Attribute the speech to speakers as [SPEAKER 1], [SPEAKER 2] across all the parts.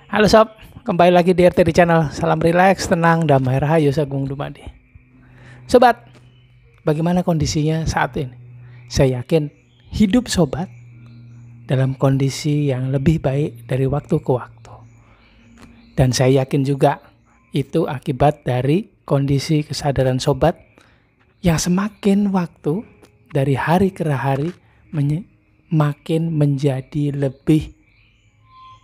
[SPEAKER 1] Halo sob, kembali lagi di RTD Channel. Salam rileks, tenang, damai, rahayu, sagung dumadi. Sobat, bagaimana kondisinya saat ini? Saya yakin hidup sobat dalam kondisi yang lebih baik dari waktu ke waktu. Dan saya yakin juga itu akibat dari kondisi kesadaran sobat yang semakin waktu dari hari ke hari makin menjadi lebih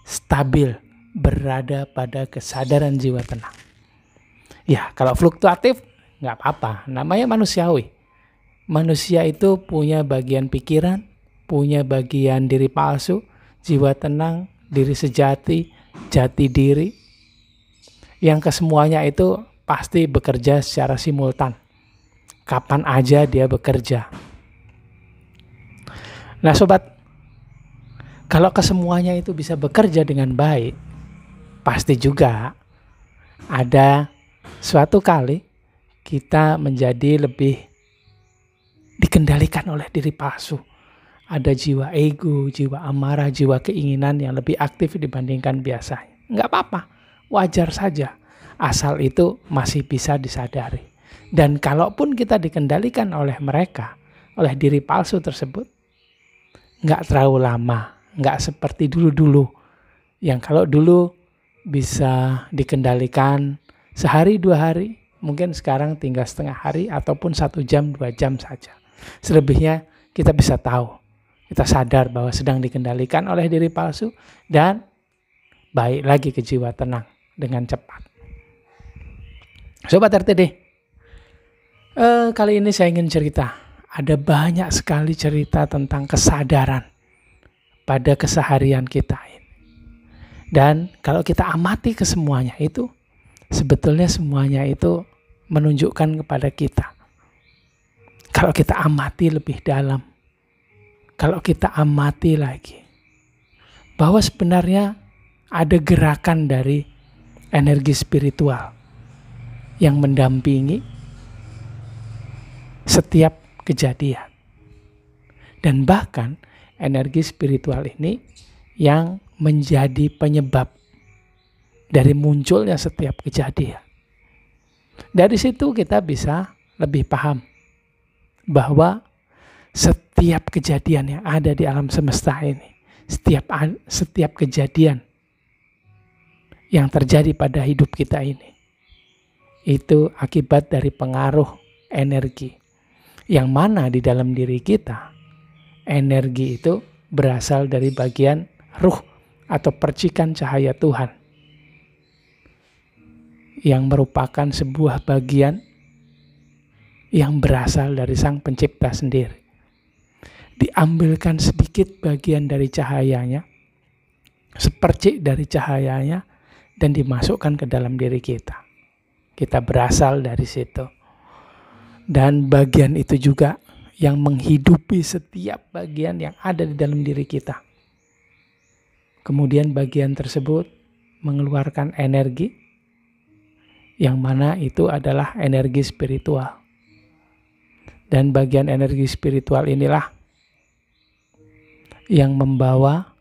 [SPEAKER 1] stabil, berada pada kesadaran jiwa tenang. Ya, kalau fluktuatif nggak apa-apa, namanya manusiawi. Manusia itu punya bagian pikiran, punya bagian diri palsu, jiwa tenang, diri sejati, jati diri. Yang kesemuanya itu pasti bekerja secara simultan. Kapan aja dia bekerja. Nah sobat, kalau kesemuanya itu bisa bekerja dengan baik, pasti juga ada suatu kali kita menjadi lebih dikendalikan oleh diri palsu. Ada jiwa ego, jiwa amarah, jiwa keinginan yang lebih aktif dibandingkan biasanya. Nggak apa-apa, wajar saja. Asal itu masih bisa disadari. Dan kalaupun kita dikendalikan oleh mereka, oleh diri palsu tersebut, nggak terlalu lama. Nggak seperti dulu-dulu. Yang kalau dulu bisa dikendalikan sehari 2 hari, mungkin sekarang tinggal setengah hari ataupun 1 jam 2 jam saja. Selebihnya kita bisa tahu, kita sadar bahwa sedang dikendalikan oleh diri palsu dan balik lagi ke jiwa tenang dengan cepat. Sobat RTD, kali ini saya ingin cerita. Ada banyak sekali cerita tentang kesadaran pada keseharian kita ini. Dan kalau kita amati kesemuanya itu, sebetulnya semuanya itu menunjukkan kepada kita. Kalau kita amati lebih dalam, kalau kita amati lagi, bahwa sebenarnya ada gerakan dari energi spiritual yang mendampingi setiap kejadian. Dan bahkan energi spiritual ini yang menjadi penyebab dari munculnya setiap kejadian. Dari situ kita bisa lebih paham bahwa setiap kejadian yang ada di alam semesta ini, setiap kejadian yang terjadi pada hidup kita ini, itu akibat dari pengaruh energi. Yang mana di dalam diri kita, energi itu berasal dari bagian ruh atau percikan cahaya Tuhan, yang merupakan sebuah bagian yang berasal dari Sang Pencipta sendiri. Diambilkan sedikit bagian dari cahayanya, sepercik dari cahayanya, dan dimasukkan ke dalam diri kita. Kita berasal dari situ. Dan bagian itu juga yang menghidupi setiap bagian yang ada di dalam diri kita. Kemudian bagian tersebut mengeluarkan energi, yang mana itu adalah energi spiritual. Dan bagian energi spiritual inilah yang membawa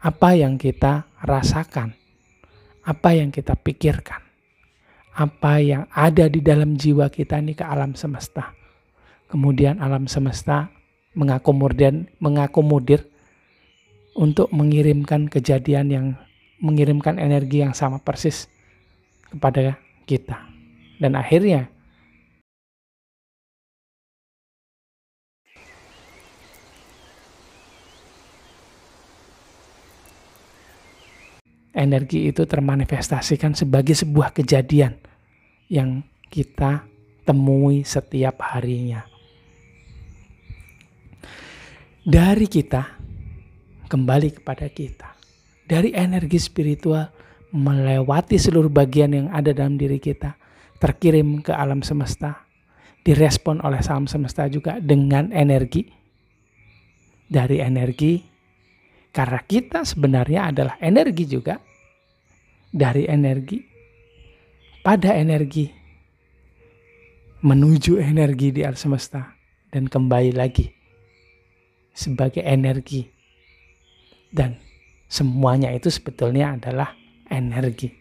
[SPEAKER 1] apa yang kita rasakan, apa yang kita pikirkan, apa yang ada di dalam jiwa kita ini ke alam semesta. Kemudian alam semesta mengakomodir untuk mengirimkan kejadian yang mengirimkan energi yang sama persis kepada kita. Dan akhirnya energi itu termanifestasikan sebagai sebuah kejadian yang kita temui setiap harinya. Dari kita kembali kepada kita. Dari energi spiritual melewati seluruh bagian yang ada dalam diri kita, terkirim ke alam semesta, direspon oleh alam semesta juga dengan energi. Dari energi, karena kita sebenarnya adalah energi juga, dari energi pada energi menuju energi di alam semesta dan kembali lagi sebagai energi. Dan Semuanya itu sebetulnya adalah energi.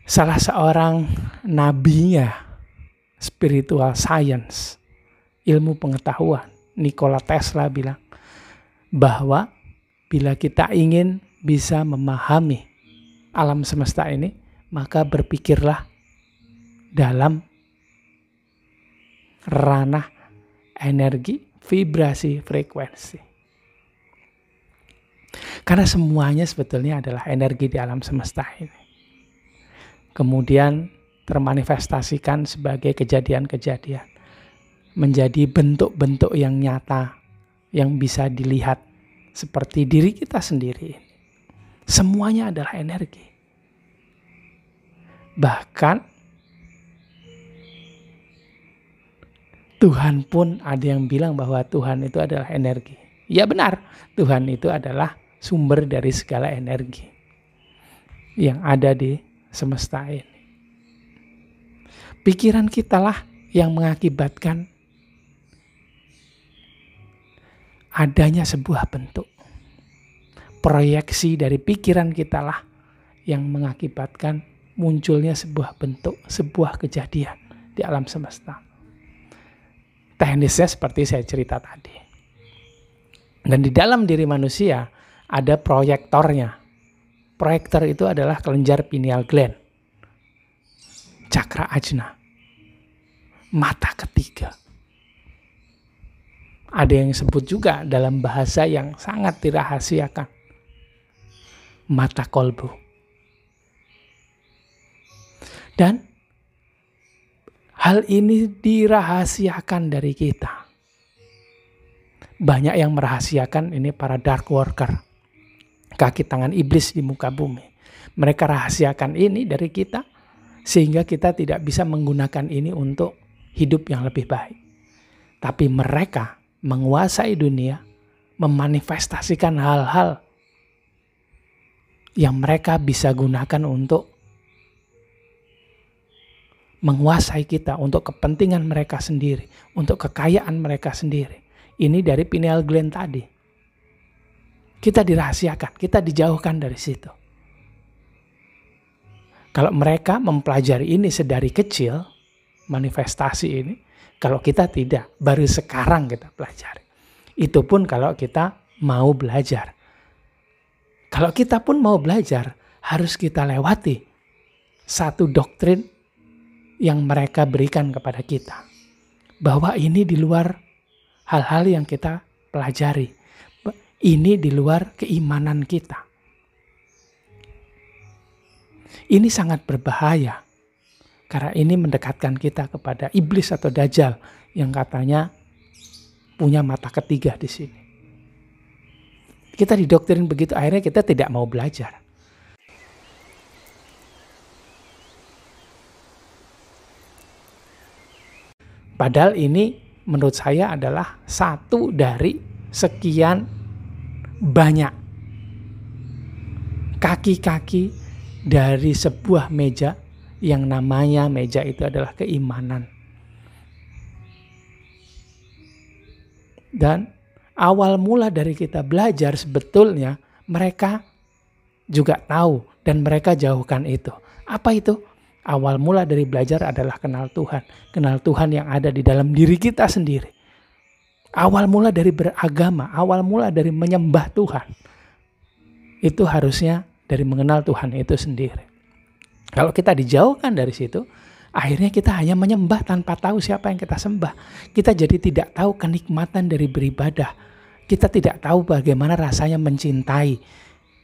[SPEAKER 1] Salah seorang nabinya spiritual science, ilmu pengetahuan, Nikola Tesla bilang bahwa bila kita ingin bisa memahami alam semesta ini, maka berpikirlah dalam ranah energi, vibrasi, frekuensi. Karena semuanya sebetulnya adalah energi di alam semesta ini. Kemudian termanifestasikan sebagai kejadian-kejadian, menjadi bentuk-bentuk yang nyata, yang bisa dilihat seperti diri kita sendiri. Semuanya adalah energi. Bahkan Tuhan pun ada yang bilang bahwa Tuhan itu adalah energi. Ya benar, Tuhan itu adalah sumber dari segala energi yang ada di semesta ini. Pikiran kita lah yang mengakibatkan adanya sebuah bentuk. Proyeksi dari pikiran kita lah yang mengakibatkan munculnya sebuah bentuk, sebuah kejadian di alam semesta. Teknisnya seperti saya cerita tadi. Dan di dalam diri manusia ada proyektornya. Proyektor itu adalah kelenjar pineal gland, cakra ajna, mata ketiga. Ada yang sebut juga dalam bahasa yang sangat dirahasiakan, mata kolbu. Dan hal ini dirahasiakan dari kita. Banyak yang merahasiakan ini para dark worker, kaki tangan iblis di muka bumi. Mereka rahasiakan ini dari kita sehingga kita tidak bisa menggunakan ini untuk hidup yang lebih baik. Tapi mereka menguasai dunia, memanifestasikan hal-hal yang mereka bisa gunakan untuk menguasai kita, untuk kepentingan mereka sendiri, untuk kekayaan mereka sendiri. Ini dari pineal gland tadi. Kita dirahasiakan, kita dijauhkan dari situ. Kalau mereka mempelajari ini sedari kecil, manifestasi ini, kalau kita tidak, baru sekarang kita pelajari. Itu pun kalau kita mau belajar. Kalau kita pun mau belajar, harus kita lewati satu doktrin yang mereka berikan kepada kita. Bahwa ini di luar hal-hal yang kita pelajari. Ini di luar keimanan kita. Ini sangat berbahaya. Karena ini mendekatkan kita kepada iblis atau dajjal yang katanya punya mata ketiga di sini. Kita didoktrin begitu, akhirnya kita tidak mau belajar. Padahal ini menurut saya adalah satu dari sekian banyak kaki-kaki dari sebuah meja yang namanya meja itu adalah keimanan. Dan awal mula dari kita belajar sebetulnya mereka juga tahu dan mereka jauhkan itu. Apa itu? Awal mula dari belajar adalah kenal Tuhan. Kenal Tuhan yang ada di dalam diri kita sendiri. Awal mula dari beragama, awal mula dari menyembah Tuhan. Itu harusnya dari mengenal Tuhan itu sendiri. Kalau kita dijauhkan dari situ, akhirnya kita hanya menyembah tanpa tahu siapa yang kita sembah. Kita jadi tidak tahu kenikmatan dari beribadah. Kita tidak tahu bagaimana rasanya mencintai.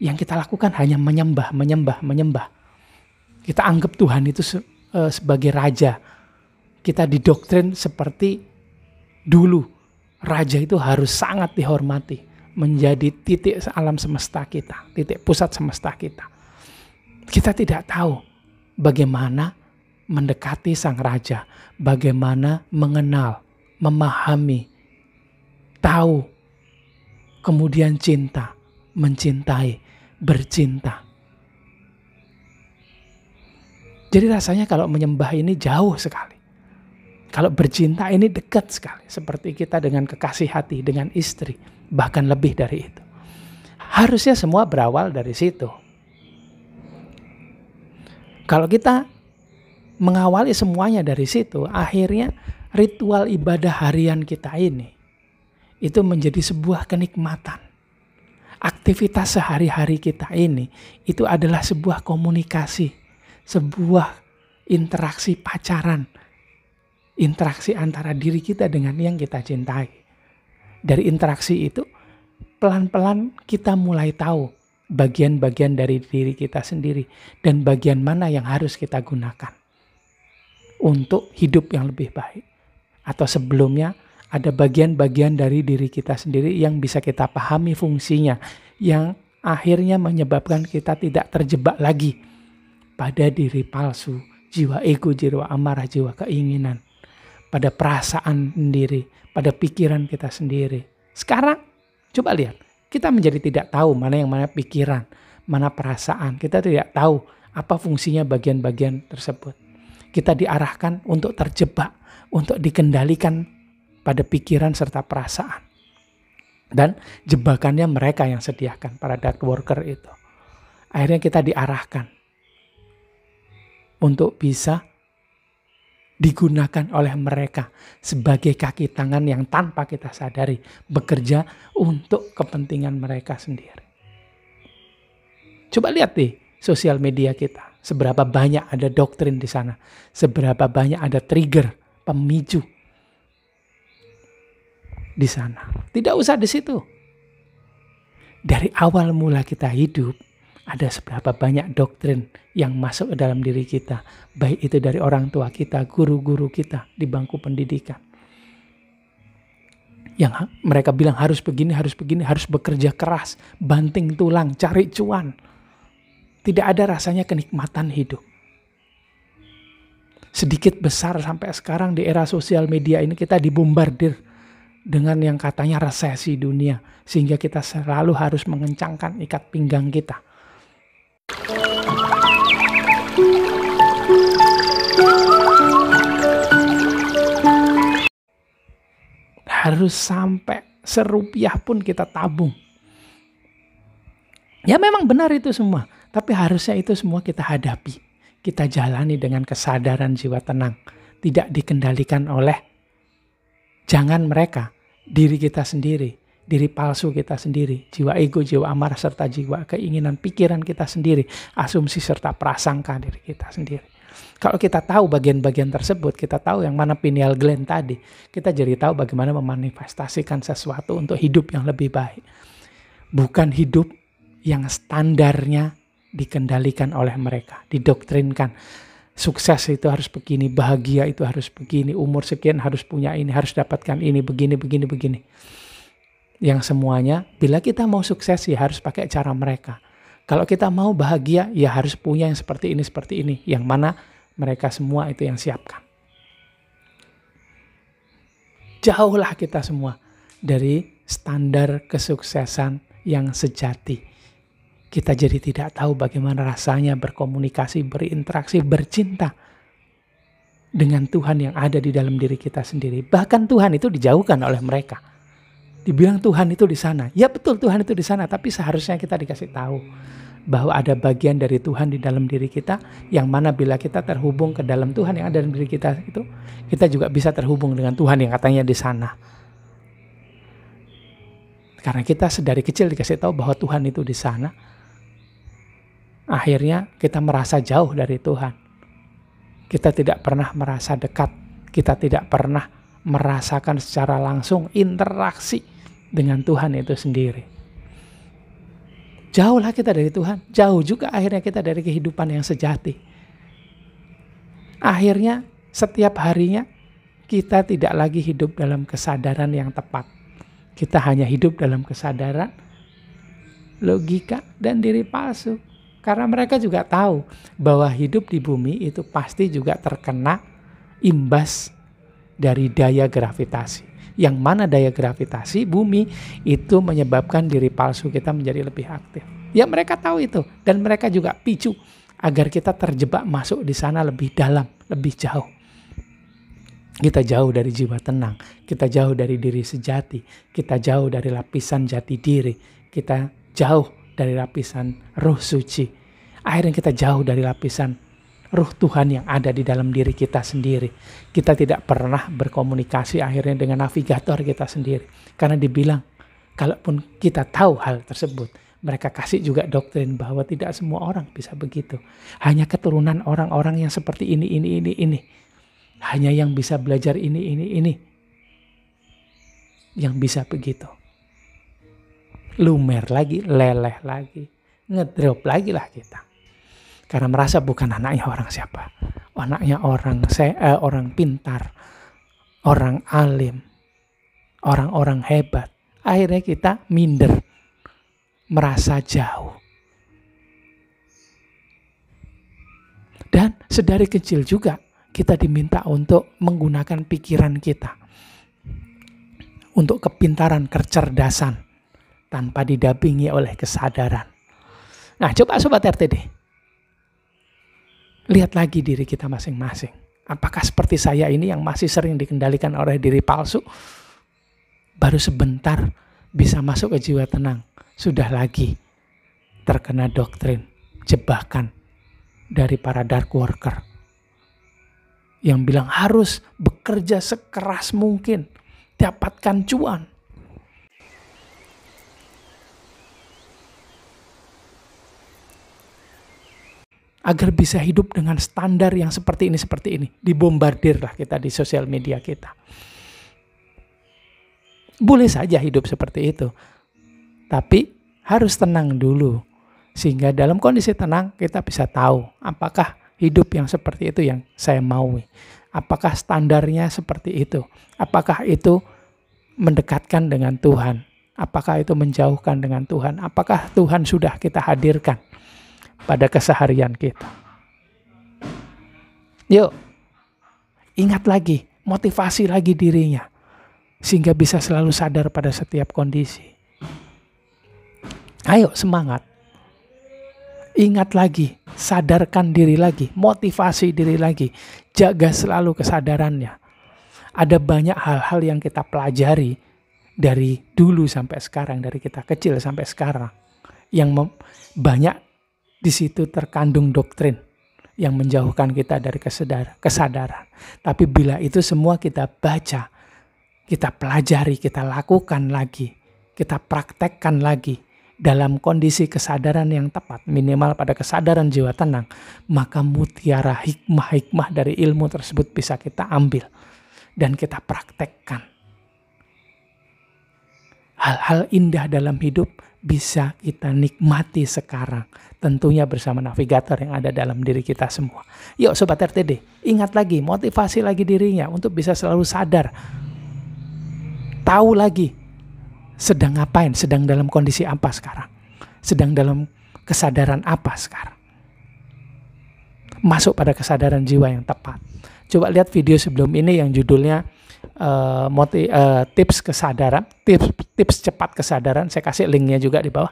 [SPEAKER 1] Yang kita lakukan hanya menyembah. Kita anggap Tuhan itu sebagai raja. Kita didoktrin seperti dulu. Raja itu harus sangat dihormati. Menjadi titik alam semesta kita. Titik pusat semesta kita. Kita tidak tahu bagaimana mendekati sang raja. Bagaimana mengenal, memahami, tahu. Kemudian cinta, mencintai, bercinta. Jadi rasanya kalau menyembah ini jauh sekali. Kalau bercinta ini dekat sekali. Seperti kita dengan kekasih hati, dengan istri. Bahkan lebih dari itu. Harusnya semua berawal dari situ. Kalau kita mengawali semuanya dari situ, akhirnya ritual ibadah harian kita ini itu menjadi sebuah kenikmatan. Aktivitas sehari-hari kita ini itu adalah sebuah komunikasi, sebuah interaksi pacaran, interaksi antara diri kita dengan yang kita cintai. Dari interaksi itu, pelan-pelan kita mulai tahu bagian-bagian dari diri kita sendiri dan bagian mana yang harus kita gunakan untuk hidup yang lebih baik. Atau sebelumnya ada bagian-bagian dari diri kita sendiri yang bisa kita pahami fungsinya, yang akhirnya menyebabkan kita tidak terjebak lagi pada diri palsu, jiwa ego, jiwa amarah, jiwa keinginan, pada perasaan sendiri, pada pikiran kita sendiri. Sekarang coba lihat, kita menjadi tidak tahu mana yang mana pikiran, mana perasaan. Kita tidak tahu apa fungsinya bagian-bagian tersebut. Kita diarahkan untuk terjebak, untuk dikendalikan pada pikiran serta perasaan. Dan jebakannya mereka yang sediakan, para dark worker itu. Akhirnya kita diarahkan untuk bisa digunakan oleh mereka sebagai kaki tangan yang tanpa kita sadari bekerja untuk kepentingan mereka sendiri. Coba lihat di sosial media kita, seberapa banyak ada doktrin di sana, seberapa banyak ada trigger, pemicu di sana. Tidak usah di situ. Dari awal mula kita hidup, ada seberapa banyak doktrin yang masuk ke dalam diri kita. Baik itu dari orang tua kita, guru-guru kita di bangku pendidikan. Yang mereka bilang harus begini, harus bekerja keras, banting tulang, cari cuan. Tidak ada rasanya kenikmatan hidup. Sedikit besar sampai sekarang di era sosial media ini kita dibombardir dengan yang katanya resesi dunia. Sehingga kita selalu harus mengencangkan ikat pinggang kita. Harus sampai serupiah pun kita tabung. Ya memang benar itu semua. Tapi harusnya itu semua kita hadapi. Kita jalani dengan kesadaran jiwa tenang. Tidak dikendalikan oleh jangan mereka, diri kita sendiri. Diri palsu kita sendiri, jiwa ego, jiwa amarah, serta jiwa keinginan, pikiran kita sendiri, asumsi serta prasangka diri kita sendiri. Kalau kita tahu bagian-bagian tersebut, kita tahu yang mana pineal gland tadi, kita jadi tahu bagaimana memanifestasikan sesuatu untuk hidup yang lebih baik. Bukan hidup yang standarnya dikendalikan oleh mereka, didoktrinkan. Sukses itu harus begini, bahagia itu harus begini, umur sekian harus punya ini, harus dapatkan ini, begini. Yang semuanya, bila kita mau sukses ya harus pakai cara mereka. Kalau kita mau bahagia ya harus punya yang seperti ini. Yang mana mereka semua itu yang siapkan. Jauhlah kita semua dari standar kesuksesan yang sejati. Kita jadi tidak tahu bagaimana rasanya berkomunikasi, berinteraksi, bercinta dengan Tuhan yang ada di dalam diri kita sendiri. Bahkan Tuhan itu dijauhkan oleh mereka. Dibilang Tuhan itu di sana. Ya betul Tuhan itu di sana. Tapi seharusnya kita dikasih tahu bahwa ada bagian dari Tuhan di dalam diri kita. Yang mana bila kita terhubung ke dalam Tuhan yang ada dalam diri kita itu. Kita juga bisa terhubung dengan Tuhan yang katanya di sana. Karena kita sedari kecil dikasih tahu bahwa Tuhan itu di sana. Akhirnya kita merasa jauh dari Tuhan. Kita tidak pernah merasa dekat. Kita tidak pernah merasakan secara langsung interaksi dengan Tuhan itu sendiri. Jauhlah kita dari Tuhan, jauh juga akhirnya kita dari kehidupan yang sejati. Akhirnya setiap harinya kita tidak lagi hidup dalam kesadaran yang tepat. Kita hanya hidup dalam kesadaran, logika, dan diri palsu. Karena mereka juga tahu bahwa hidup di bumi itu pasti juga terkena imbas dari daya gravitasi. Yang mana daya gravitasi bumi itu menyebabkan diri palsu kita menjadi lebih aktif. Ya mereka tahu itu. Dan mereka juga picu agar kita terjebak masuk di sana lebih dalam, lebih jauh. Kita jauh dari jiwa tenang. Kita jauh dari diri sejati. Kita jauh dari lapisan jati diri. Kita jauh dari lapisan roh suci. Akhirnya kita jauh dari lapisan roh Tuhan yang ada di dalam diri kita sendiri. Kita tidak pernah berkomunikasi akhirnya dengan navigator kita sendiri. Karena dibilang, kalaupun kita tahu hal tersebut, mereka kasih juga doktrin bahwa tidak semua orang bisa begitu. Hanya keturunan orang-orang yang seperti ini. Hanya yang bisa belajar ini. Yang bisa begitu. Lumer lagi, leleh lagi, ngedrop lagi lah kita. Karena merasa bukan anaknya orang siapa. Anaknya orang pintar, orang alim, orang-orang hebat. Akhirnya kita minder, merasa jauh. Dan sedari kecil juga kita diminta untuk menggunakan pikiran kita. Untuk kepintaran, kecerdasan. Tanpa didampingi oleh kesadaran. Nah, coba Sobat RTD. Lihat lagi diri kita masing-masing. Apakah seperti saya ini yang masih sering dikendalikan oleh diri palsu? Baru sebentar bisa masuk ke jiwa tenang. Sudah lagi terkena doktrin, jebakan dari para dark worker. Yang bilang harus bekerja sekeras mungkin. Dapatkan cuan. Agar bisa hidup dengan standar yang seperti ini. Dibombardir lah kita di sosial media kita. Boleh saja hidup seperti itu. Tapi harus tenang dulu. Sehingga dalam kondisi tenang kita bisa tahu apakah hidup yang seperti itu yang saya maui. Apakah standarnya seperti itu. Apakah itu mendekatkan dengan Tuhan. Apakah itu menjauhkan dengan Tuhan. Apakah Tuhan sudah kita hadirkan pada keseharian kita. Yuk, ingat lagi, motivasi lagi dirinya. Sehingga bisa selalu sadar pada setiap kondisi. Ayo semangat. Ingat lagi, sadarkan diri lagi, motivasi diri lagi. Jaga selalu kesadarannya. Ada banyak hal-hal yang kita pelajari dari dulu sampai sekarang, dari kita kecil sampai sekarang. Yang banyak di situ terkandung doktrin yang menjauhkan kita dari kesadaran. Tapi bila itu semua kita baca, kita pelajari, kita lakukan lagi, kita praktekkan lagi dalam kondisi kesadaran yang tepat, minimal pada kesadaran jiwa tenang, maka mutiara hikmah-hikmah dari ilmu tersebut bisa kita ambil dan kita praktekkan. Hal-hal indah dalam hidup bisa kita nikmati sekarang. Tentunya bersama navigator yang ada dalam diri kita semua. Yuk Sobat RTD, ingat lagi, motivasi lagi dirinya untuk bisa selalu sadar. Tahu lagi, sedang ngapain, sedang dalam kondisi apa sekarang. Sedang dalam kesadaran apa sekarang. Masuk pada kesadaran jiwa yang tepat. Coba lihat video sebelum ini yang judulnya tips kesadaran, tips cepat kesadaran. Saya kasih linknya juga di bawah.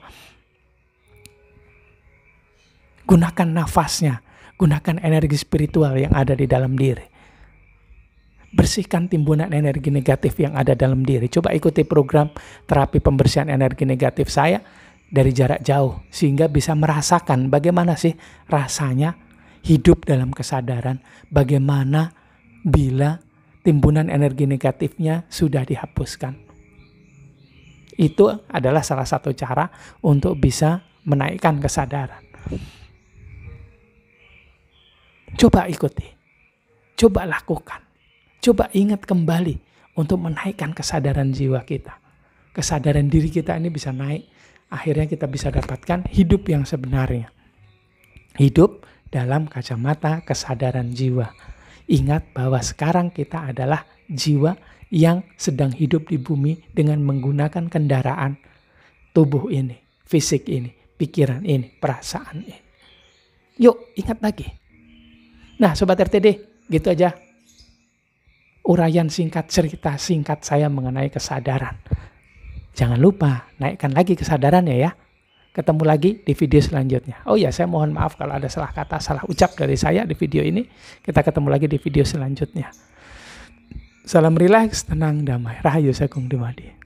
[SPEAKER 1] Gunakan nafasnya, gunakan energi spiritual yang ada di dalam diri. Bersihkan timbunan energi negatif yang ada dalam diri. Coba ikuti program terapi pembersihan energi negatif saya dari jarak jauh. Sehingga bisa merasakan bagaimana sih rasanya hidup dalam kesadaran. Bagaimana bila timbunan energi negatifnya sudah dihapuskan. Itu adalah salah satu cara untuk bisa menaikkan kesadaran. Coba ikuti, coba lakukan, coba ingat kembali untuk menaikkan kesadaran jiwa kita. Kesadaran diri kita ini bisa naik, akhirnya kita bisa dapatkan hidup yang sebenarnya. Hidup dalam kacamata kesadaran jiwa. Ingat bahwa sekarang kita adalah jiwa yang sedang hidup di bumi dengan menggunakan kendaraan tubuh ini, fisik ini, pikiran ini, perasaan ini. Yuk, ingat lagi. Nah, Sobat RTD, gitu aja uraian singkat, cerita singkat saya mengenai kesadaran. Jangan lupa naikkan lagi kesadarannya ya. Ketemu lagi di video selanjutnya. Oh ya, saya mohon maaf kalau ada salah kata, salah ucap dari saya di video ini. Kita ketemu lagi di video selanjutnya. Salam rileks, tenang, damai. Rahayu Sagung Dumadi.